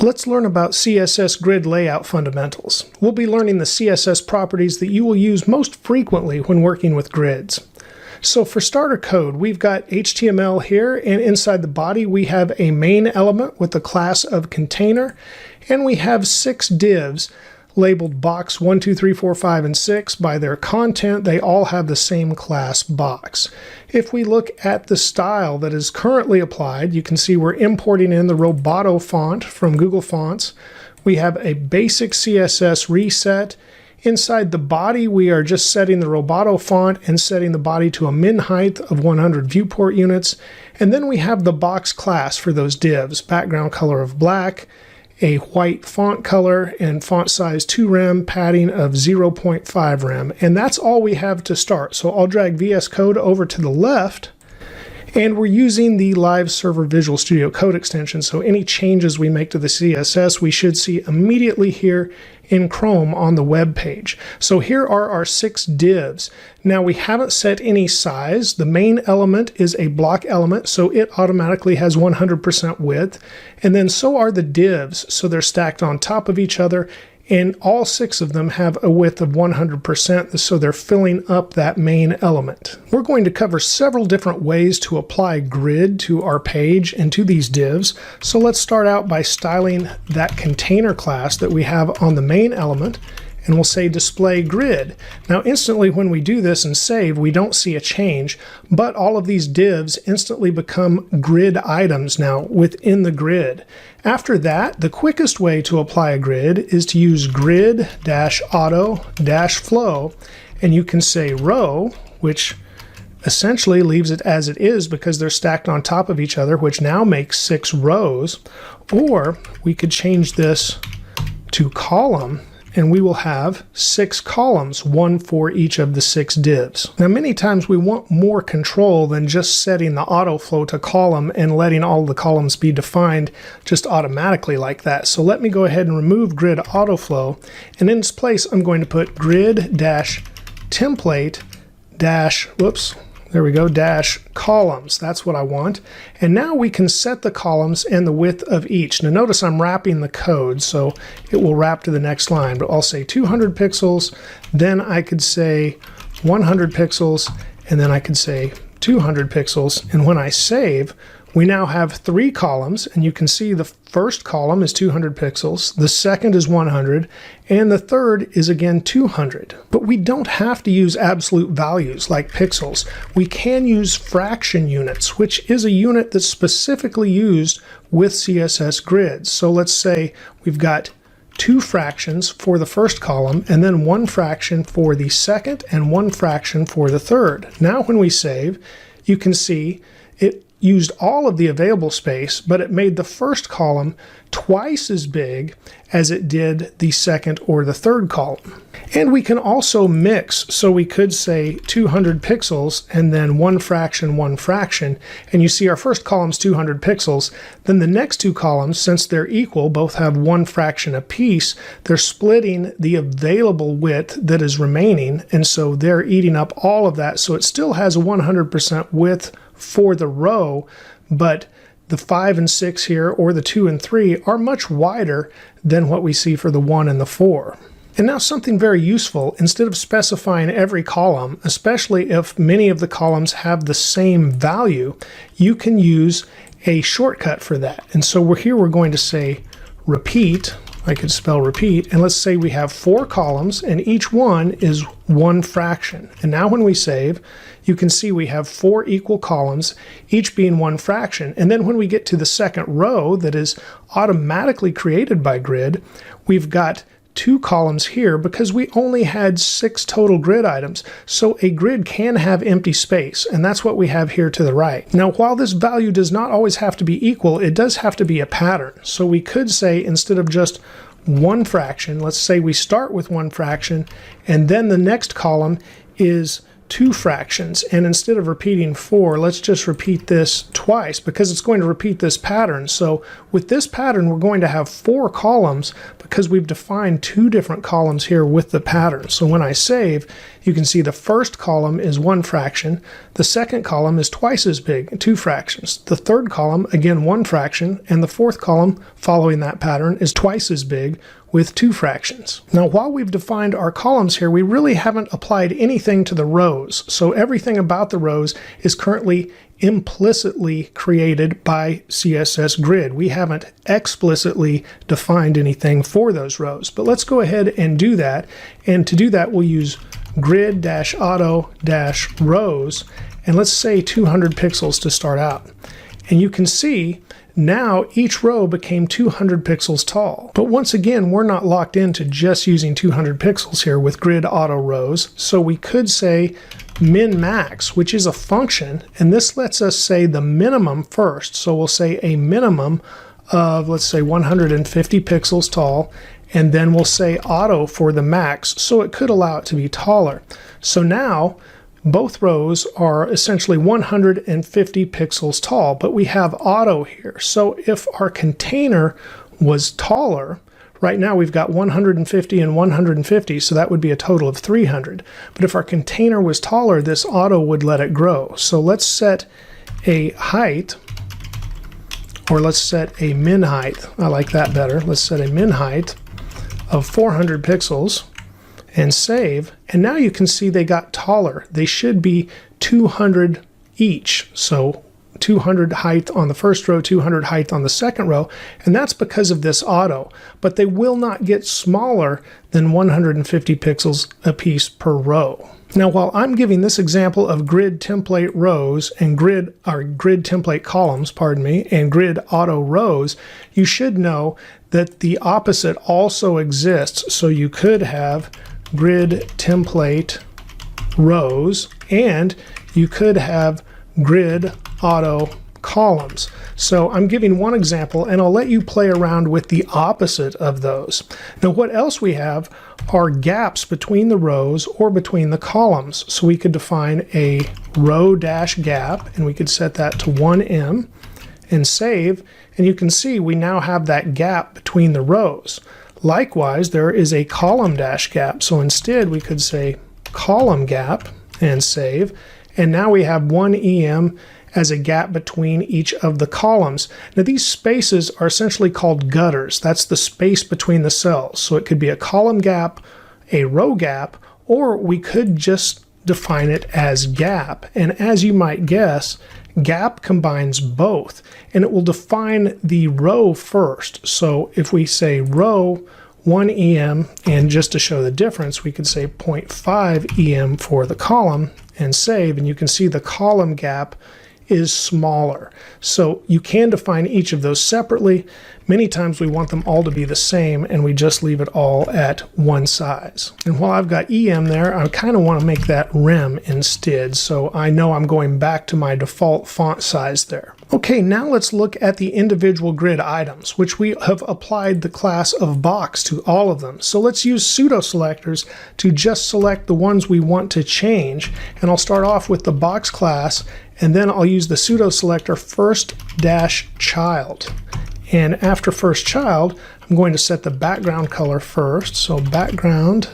Let's learn about CSS Grid Layout fundamentals. We'll be learning the CSS properties that you will use most frequently when working with grids. So for starter code, we've got HTML here, and inside the body we have a main element with the class of container, and we have 6 divs labeled box 1, 2, 3, 4, 5, and 6 by their content. They all have the same class box. If we look at the style that is currently applied, you can see we're importing in the Roboto font from Google Fonts. We have a basic CSS reset. Inside the body, we are just setting the Roboto font and setting the body to a min height of 100 viewport units. And then we have the box class for those divs, background color of black, a white font color, and font size 2 rem, padding of 0.5 rem. And that's all we have to start. So I'll drag VS Code over to the left, and we're using the Live Server Visual Studio Code extension. So any changes we make to the CSS, we should see immediately here in Chrome on the web page. So here are our 6 divs. Now we haven't set any size. The main element is a block element, so it automatically has 100% width. And then so are the divs, so they're stacked on top of each other, and all 6 of them have a width of 100%, so they're filling up that main element. We're going to cover several different ways to apply grid to our page and to these divs. So let's start out by styling that container class that we have on the main element, and we'll say display grid. Now instantly when we do this and save, we don't see a change, but all of these divs instantly become grid items now within the grid. After that, the quickest way to apply a grid is to use grid-auto-flow, and you can say row, which essentially leaves it as it is because they're stacked on top of each other, which now makes 6 rows, or we could change this to column, and we will have 6 columns, 1 for each of the 6 divs. Now many times we want more control than just setting the auto flow to column and letting all the columns be defined just automatically like that. So let me go ahead and remove grid auto flow, and in its place I'm going to put grid-template dash columns. That's what I want. And now we can set the columns and the width of each. Now notice I'm wrapping the code, so it will wrap to the next line, but I'll say 200 pixels, then I could say 100 pixels, and then I could say 200 pixels. And when I save, we now have 3 columns, and you can see the first column is 200 pixels, the second is 100, and the third is again 200. But we don't have to use absolute values like pixels. We can use fraction units, which is a unit that's specifically used with CSS grids. So let's say we've got 2 fractions for the first column, and then 1 fraction for the second, and 1 fraction for the third. Now when we save, you can see it used all of the available space, but it made the first column twice as big as it did the second or the third column. And we can also mix, so we could say 200 pixels and then 1 fraction, 1 fraction, and you see our first column's 200 pixels. Then the next 2 columns, since they're equal, both have 1 fraction apiece, they're splitting the available width that is remaining, and so they're eating up all of that, so it still has a 100% width for the row, but the 5 and 6 here, or the 2 and 3, are much wider than what we see for the 1 and the 4. And now something very useful, instead of specifying every column, especially if many of the columns have the same value, you can use a shortcut for that. And so we're going to say repeat. I could spell repeat, and let's say we have 4 columns and each one is 1 fraction. And now when we save, you can see we have 4 equal columns, each being 1 fraction. And then when we get to the second row that is automatically created by grid, we've got 2 columns here because we only had 6 total grid items. So a grid can have empty space, and that's what we have here to the right. Now, while this value does not always have to be equal, it does have to be a pattern. So we could say, instead of just 1 fraction, let's say we start with 1 fraction, and then the next column is 2 fractions, and instead of repeating 4, let's just repeat this twice because it's going to repeat this pattern. So with this pattern, we're going to have 4 columns because we've defined 2 different columns here with the pattern. So when I save, you can see the first column is 1 fraction, the second column is twice as big, 2 fractions, the third column, again 1 fraction, and the fourth column, following that pattern, is twice as big with 2 fractions. Now, while we've defined our columns here, we really haven't applied anything to the rows. So everything about the rows is currently implicitly created by CSS Grid. We haven't explicitly defined anything for those rows, but let's go ahead and do that. And to do that, we'll use grid-auto-rows, and let's say 200 pixels to start out. And you can see now each row became 200 pixels tall. But once again, we're not locked into just using 200 pixels here with grid auto rows. So we could say min max, which is a function, and this lets us say the minimum first. So we'll say a minimum of, let's say, 150 pixels tall, and then we'll say auto for the max, so it could allow it to be taller. So now both rows are essentially 150 pixels tall, but we have auto here. So if our container was taller, right now we've got 150 and 150, so that would be a total of 300. But if our container was taller, this auto would let it grow. So let's set a height, or let's set a min height. I like that better. Let's set a min height of 400 pixels. And save, and now you can see they got taller. They should be 200 each, so 200 height on the first row, 200 height on the second row, and that's because of this auto. But they will not get smaller than 150 pixels a piece per row. Now, while I'm giving this example of grid template rows and grid template columns, pardon me, and grid auto rows, you should know that the opposite also exists. So you could have grid template rows, and you could have grid auto columns. So I'm giving one example, and I'll let you play around with the opposite of those. Now, what else we have are gaps between the rows or between the columns. So we could define a row dash gap, and we could set that to 1em and save, and you can see we now have that gap between the rows. Likewise, there is a column dash gap, so instead we could say column gap and save, and now we have 1em as a gap between each of the columns. Now these spaces are essentially called gutters. That's the space between the cells. So it could be a column gap, a row gap, or we could just define it as gap. And as you might guess, gap combines both, and it will define the row first. So if we say row 1em, and just to show the difference, we could say 0.5em for the column and save, and you can see the column gap is smaller. So you can define each of those separately. Many times we want them all to be the same, and we just leave it all at one size. And while I've got em there, I kind of want to make that rem instead, so I know I'm going back to my default font size there. Okay, now let's look at the individual grid items, which we have applied the class of box to all of them. So let's use pseudo selectors to just select the ones we want to change. And I'll start off with the box class, and then I'll use the pseudo selector first dash child. And after first child, I'm going to set the background color first. So background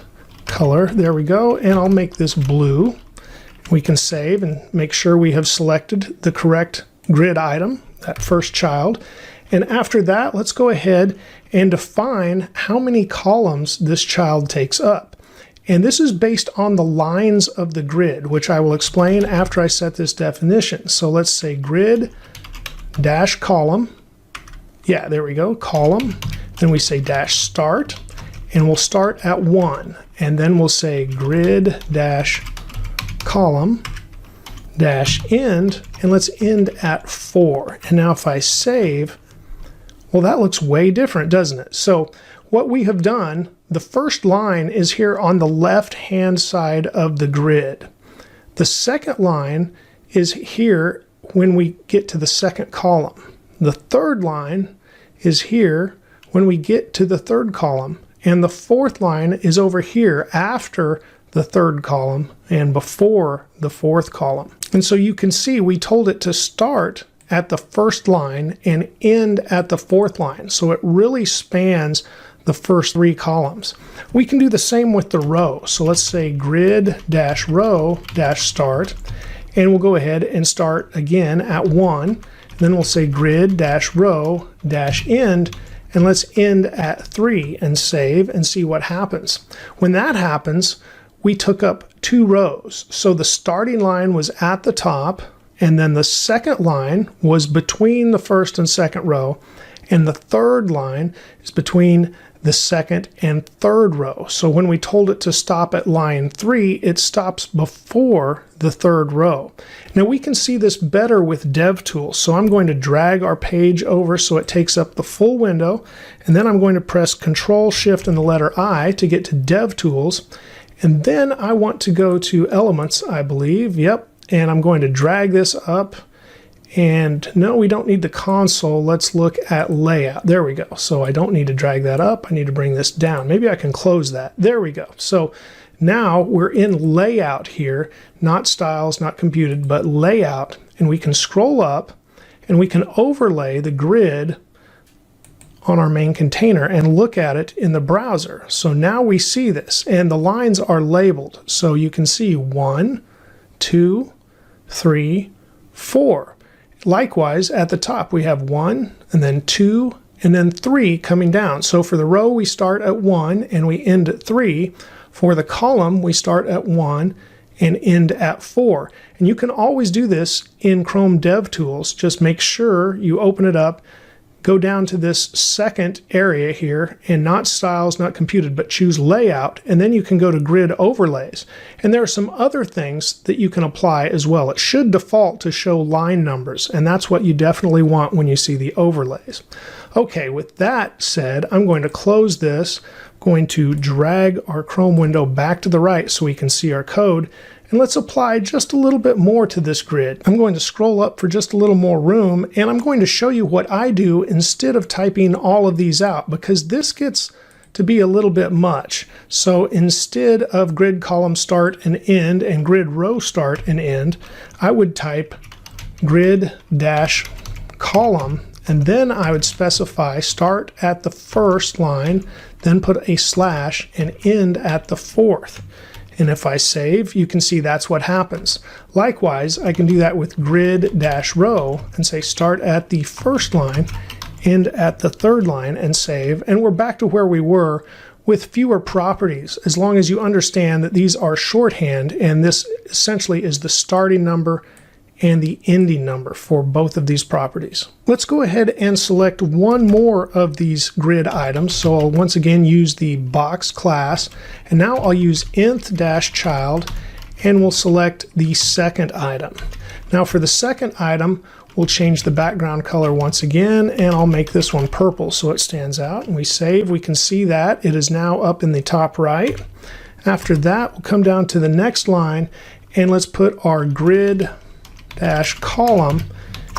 color, there we go. And I'll make this blue. We can save and make sure we have selected the correct grid item, that first child. And after that, let's go ahead and define how many columns this child takes up. And this is based on the lines of the grid, which I will explain after I set this definition. So let's say grid dash column. Yeah, there we go, column. Then we say dash start, and we'll start at 1. And then we'll say grid dash column dash end, and let's end at 4. And now if I save, well, that looks way different, doesn't it? So what we have done, the first line is here on the left-hand side of the grid. The second line is here when we get to the second column. The third line is here when we get to the third column. And the fourth line is over here after the third column and before the fourth column. And so you can see we told it to start at the first line and end at the fourth line. So it really spans the first 3 columns. We can do the same with the row. So let's say grid-row-start, and we'll go ahead and start again at 1. Then we'll say grid-row-end, and let's end at 3 and save and see what happens. When that happens, we took up 2 rows. So the starting line was at the top, and then the second line was between the first and second row, and the third line is between the second and third row. So when we told it to stop at line 3, it stops before the third row. Now we can see this better with DevTools. So I'm going to drag our page over so it takes up the full window, and then I'm going to press Control Shift and the letter I to get to DevTools. And then I want to go to Elements, I believe. Yep. And I'm going to drag this up. And no, we don't need the console. Let's look at layout. There we go. So I don't need to drag that up. I need to bring this down. Maybe I can close that. There we go. So now we're in layout here, not styles, not computed, but layout. And we can scroll up and we can overlay the grid on our main container and look at it in the browser. So now we see this and the lines are labeled. So you can see 1, 2, 3, 4. Likewise, at the top, we have 1, and then 2, and then 3 coming down. So for the row, we start at 1 and we end at 3. For the column, we start at 1 and end at 4. And you can always do this in Chrome DevTools. Just make sure you open it up, go down to this second area here, and not styles, not computed, but choose layout, and then you can go to grid overlays. And there are some other things that you can apply as well. It should default to show line numbers, and that's what you definitely want when you see the overlays. Okay, with that said, I'm going to close this, going to drag our Chrome window back to the right so we can see our code. And let's apply just a little bit more to this grid. I'm going to scroll up for just a little more room, and I'm going to show you what I do instead of typing all of these out, because this gets to be a little bit much. So instead of grid column start and end and grid row start and end, I would type grid dash column, and then I would specify start at the first line, then put a slash and end at the fourth. And if I save, you can see that's what happens. Likewise, I can do that with grid-row and say start at the first line, end at the third line, and save. And we're back to where we were with fewer properties, as long as you understand that these are shorthand, and this essentially is the starting number and the ending number for both of these properties. Let's go ahead and select one more of these grid items. So I'll once again use the box class, and now I'll use nth-child, and we'll select the second item. Now for the second item, we'll change the background color once again, and I'll make this one purple so it stands out. And we save, we can see that it is now up in the top right. After that, we'll come down to the next line, and let's put our grid dash column,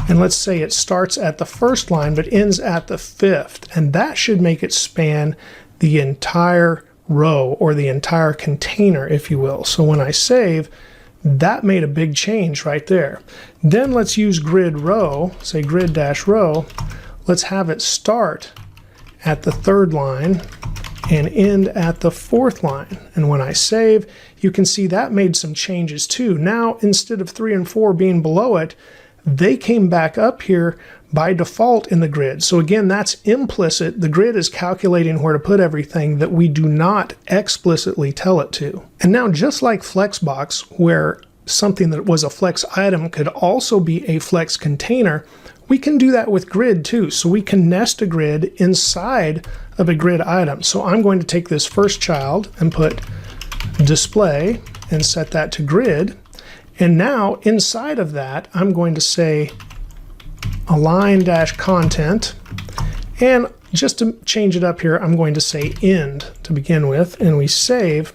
and let's say it starts at the first line but ends at the fifth, and that should make it span the entire row or the entire container, if you will. So when I save, that made a big change right there. Then let's use grid row, say grid dash row. Let's have it start at the third line and end at the fourth line. And when I save, you can see that made some changes too. Now, instead of 3 and 4 being below it, they came back up here by default in the grid. So again, that's implicit. The grid is calculating where to put everything that we do not explicitly tell it to. And now, just like Flexbox, where something that was a flex item could also be a flex container, we can do that with grid too. So we can nest a grid inside of a grid item. So I'm going to take this first child and put display and set that to grid. And now inside of that, I'm going to say align dash content. And just to change it up here, I'm going to say end to begin with, and we save.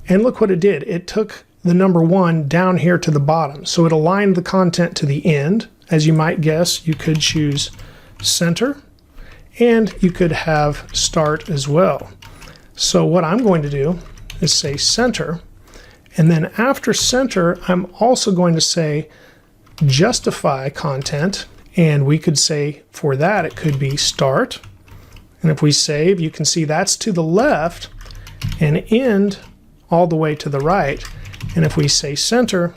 And look what it did. It took the number 1 down here to the bottom. So it aligned the content to the end. As you might guess, you could choose center, and you could have start as well. So what I'm going to do is say center, And then after center, I'm also going to say justify content. And we could say for that, it could be start. And if we save, you can see that's to the left and end all the way to the right. And if we say center,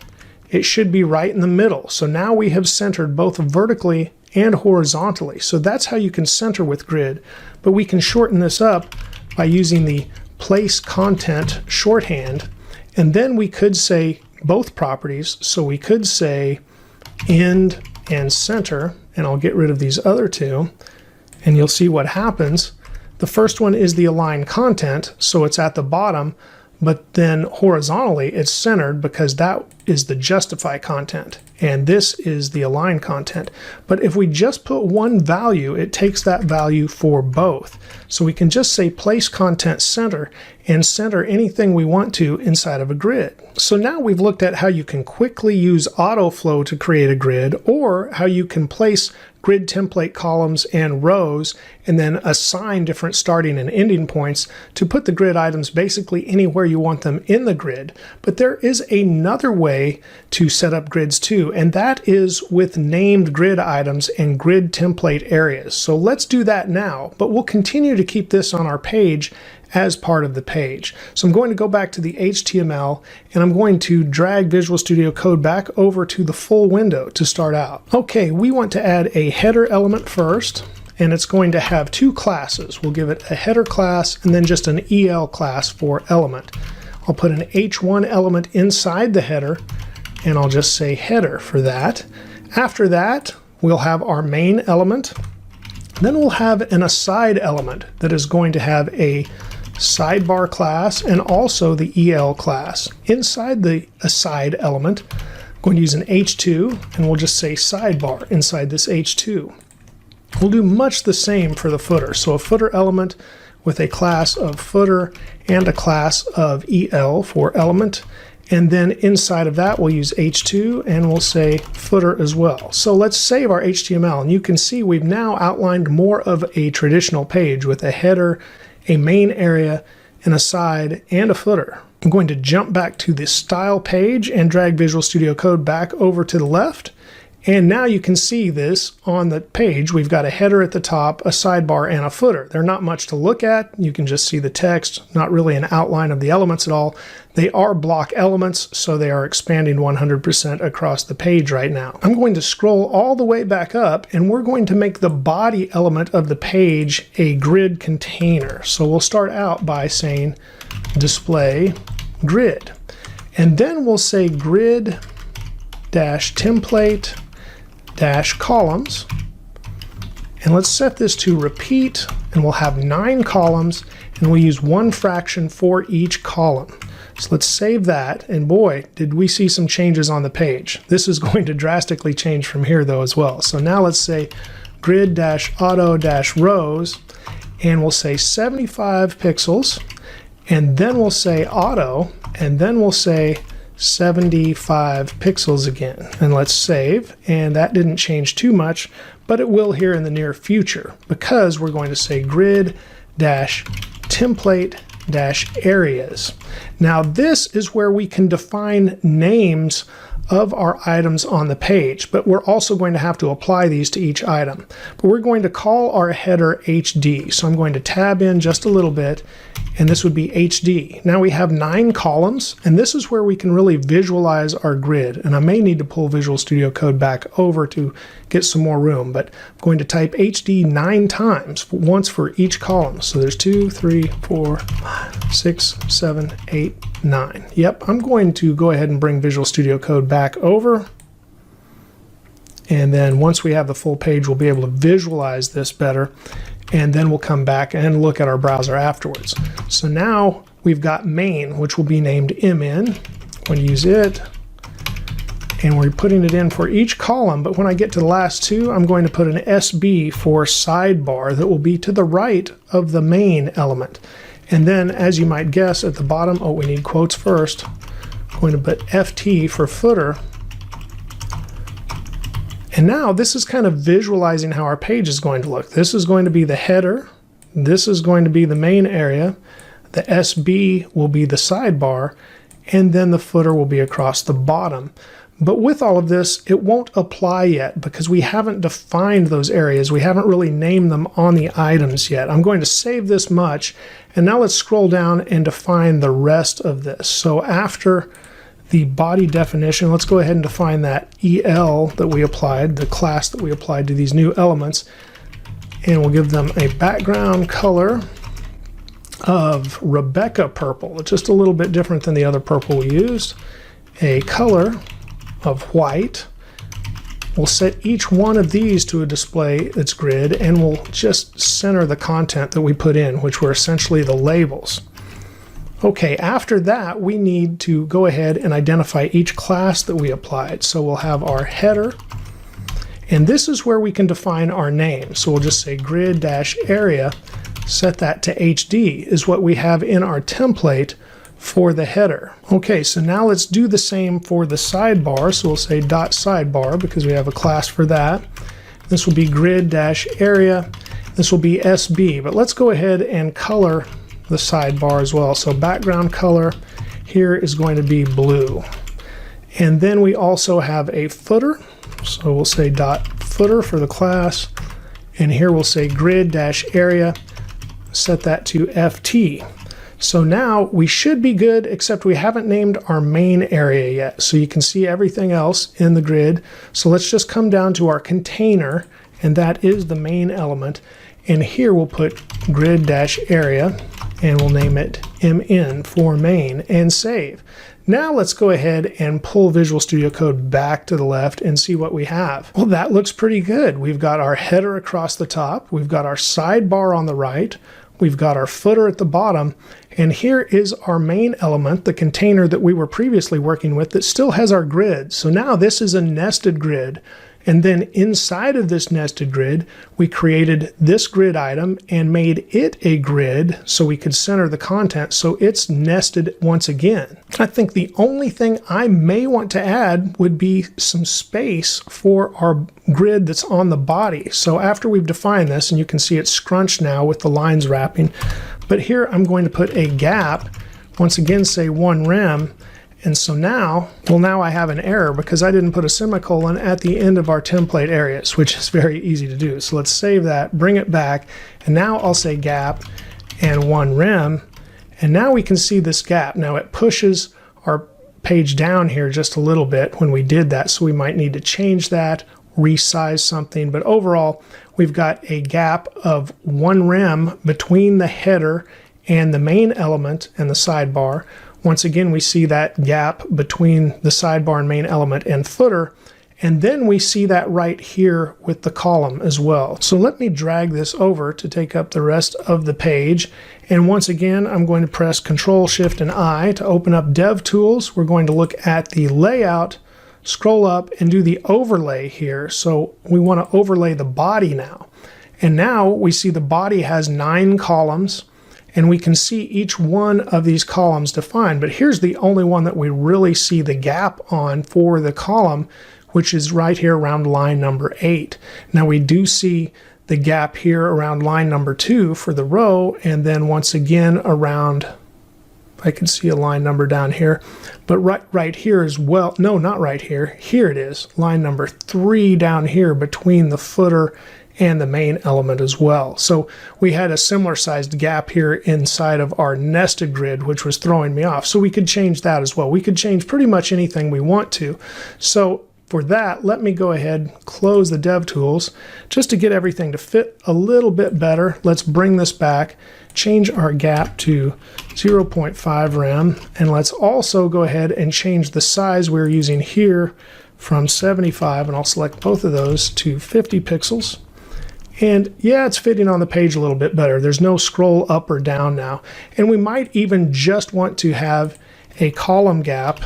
it should be right in the middle. So now we have centered both vertically and horizontally. So that's how you can center with grid. But we can shorten this up by using the place content shorthand. And then we could say both properties. So we could say end and center, and I'll get rid of these other two, and you'll see what happens. The first one is the align content, so it's at the bottom, but then horizontally it's centered because that is the justify content, and this is the align content. But if we just put one value, it takes that value for both. So we can just say place content center and center anything we want to inside of a grid. So now we've looked at how you can quickly use AutoFlow to create a grid, or how you can place grid template columns and rows and then assign different starting and ending points to put the grid items basically anywhere you want them in the grid. But there is another way to set up grids too, and that is with named grid items and grid template areas. So let's do that now, but we'll continue to keep this on our page as part of the page. So I'm going to go back to the HTML and I'm going to drag Visual Studio Code back over to the full window to start out. Okay, we want to add a header element first, and it's going to have two classes. We'll give it a header class and then just an EL class for element. I'll put an H1 element inside the header, and I'll just say header for that. After that, we'll have our main element. Then we'll have an aside element that is going to have a sidebar class and also the EL class. Inside the aside element, I'm going to use an H2, and we'll just say sidebar inside this H2. We'll do much the same for the footer. So a footer element with a class of footer and a class of EL for element. And then inside of that, we'll use H2 and we'll say footer as well. So let's save our HTML, and you can see we've now outlined more of a traditional page with a header, a main area, an aside, and a footer. I'm going to jump back to the style page and drag Visual Studio Code back over to the left. And now you can see this on the page. We've got a header at the top, a sidebar, and a footer. They're not much to look at. You can just see the text, not really an outline of the elements at all. They are block elements, so they are expanding 100% across the page right now. I'm going to scroll all the way back up, and we're going to make the body element of the page a grid container. So we'll start out by saying display grid. And then we'll say grid dash template dash columns, and let's set this to repeat, and we'll have 9 columns, and we'll use 1 fraction for each column. So let's save that, and boy, did we see some changes on the page. This is going to drastically change from here though as well. So now let's say grid dash auto dash rows, and we'll say 75 pixels, and then we'll say auto, and then we'll say 75 pixels again, and let's save. And that didn't change too much, but it will here in the near future, because we're going to say grid dash template dash areas. Now this is where we can define names of our items on the page, but we're also going to have to apply these to each item. But we're going to call our header HD. So I'm going to tab in just a little bit, and this would be HD. Now we have 9 columns, and this is where we can really visualize our grid. And I may need to pull Visual Studio Code back over to get some more room, but I'm going to type HD 9 times, once for each column. So there's 2, 3, 4, 5, 6, 7, 8, 9. Yep, I'm going to go ahead and bring Visual Studio Code back over. And then once we have the full page, we'll be able to visualize this better. And then we'll come back and look at our browser afterwards. So now we've got main, which will be named MN. I'm going to use it. And we're putting it in for each column. But when I get to the last 2, I'm going to put an SB for sidebar that will be to the right of the main element. And then, as you might guess, at the bottom, oh, we need quotes first. I'm going to put FT for footer. And now this is kind of visualizing how our page is going to look. This is going to be the header. This is going to be the main area. The SB will be the sidebar. and then the footer will be across the bottom. But with all of this, it won't apply yet because we haven't defined those areas. We haven't really named them on the items yet. I'm going to save this much, and now let's scroll down and define the rest of this. So after the body definition, let's go ahead and define that EL that we applied, the class that we applied to these new elements, and we'll give them a background color of Rebecca purple, just a little bit different than the other purple we used. A color of white. We'll set each one of these to a display its grid, and we'll just center the content that we put in, which were essentially the labels. Okay, after that we need to go ahead and identify each class that we applied. So we'll have our header, and this is where we can define our name. So we'll just say grid-area, set that to HD, is what we have in our template for the header. Okay, so now let's do the same for the sidebar. So we'll say .sidebar because we have a class for that. This will be grid-area. This will be SB, but let's go ahead and color the sidebar as well. So background color here is going to be blue. And then we also have a footer. So we'll say .footer for the class. And here we'll say grid-area. Set that to FT. So now we should be good, except we haven't named our main area yet. So you can see everything else in the grid. So let's just come down to our container, and that is the main element. And here we'll put grid-area, and we'll name it MN for main, and save. Now let's go ahead and pull Visual Studio Code back to the left and see what we have. Well, that looks pretty good. We've got our header across the top. We've got our sidebar on the right. We've got our footer at the bottom, and here is our main element, the container that we were previously working with that still has our grid. So now this is a nested grid, and then inside of this nested grid, we created this grid item and made it a grid so we could center the content, so it's nested once again. I think the only thing I may want to add would be some space for our grid that's on the body. So after we've defined this, and you can see it's scrunched now with the lines wrapping, but here I'm going to put a gap, once again say 1 rem, and so now, well, now I have an error because I didn't put a semicolon at the end of our template areas, which is very easy to do. So let's save that, bring it back, and now I'll say gap and 1 rem, and now we can see this gap. Now it pushes our page down here just a little bit when we did that, so we might need to change that, resize something, but overall we've got a gap of 1 rem between the header and the main element and the sidebar. Once again, we see that gap between the sidebar and main element and footer, and then we see that right here with the column as well. So let me drag this over to take up the rest of the page, and once again I'm going to press Control Shift and I to open up DevTools. We're going to look at the layout, scroll up and do the overlay here. So we want to overlay the body now, and now we see the body has 9 columns, and we can see each one of these columns defined, but here's the only one that we really see the gap on for the column, which is right here around line number 8. Now we do see the gap here around line number 2 for the row, and then once again around, I can see a line number down here, but right here as well, no, not right here, here it is, line number 3 down here between the footer and the main element as well. So we had a similar sized gap here inside of our nested grid, which was throwing me off. So we could change that as well. We could change pretty much anything we want to. So for that, let me go ahead, close the DevTools, just to get everything to fit a little bit better. Let's bring this back, change our gap to 0.5 rem, and let's also go ahead and change the size we're using here from 75, and I'll select both of those, to 50 pixels. And yeah, it's fitting on the page a little bit better. There's no scroll up or down now. And we might even just want to have a column gap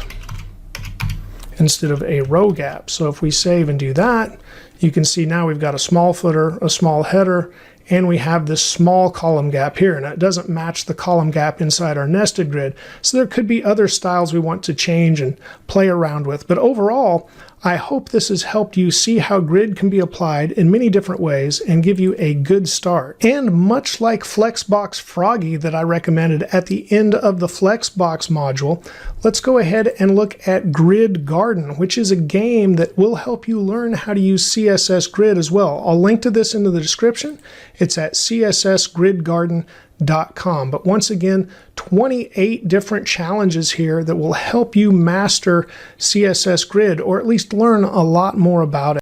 instead of a row gap. So if we save and do that, you can see now we've got a small footer, a small header, and we have this small column gap here, and it doesn't match the column gap inside our nested grid. So there could be other styles we want to change and play around with. But overall, I hope this has helped you see how grid can be applied in many different ways and give you a good start. And much like Flexbox Froggy that I recommended at the end of the Flexbox module, let's go ahead and look at Grid Garden, which is a game that will help you learn how to use CSS Grid as well. I'll link to this in the description. It's at cssgridgarden.com. But once again, 28 different challenges here that will help you master CSS Grid, or at least learn a lot more about it.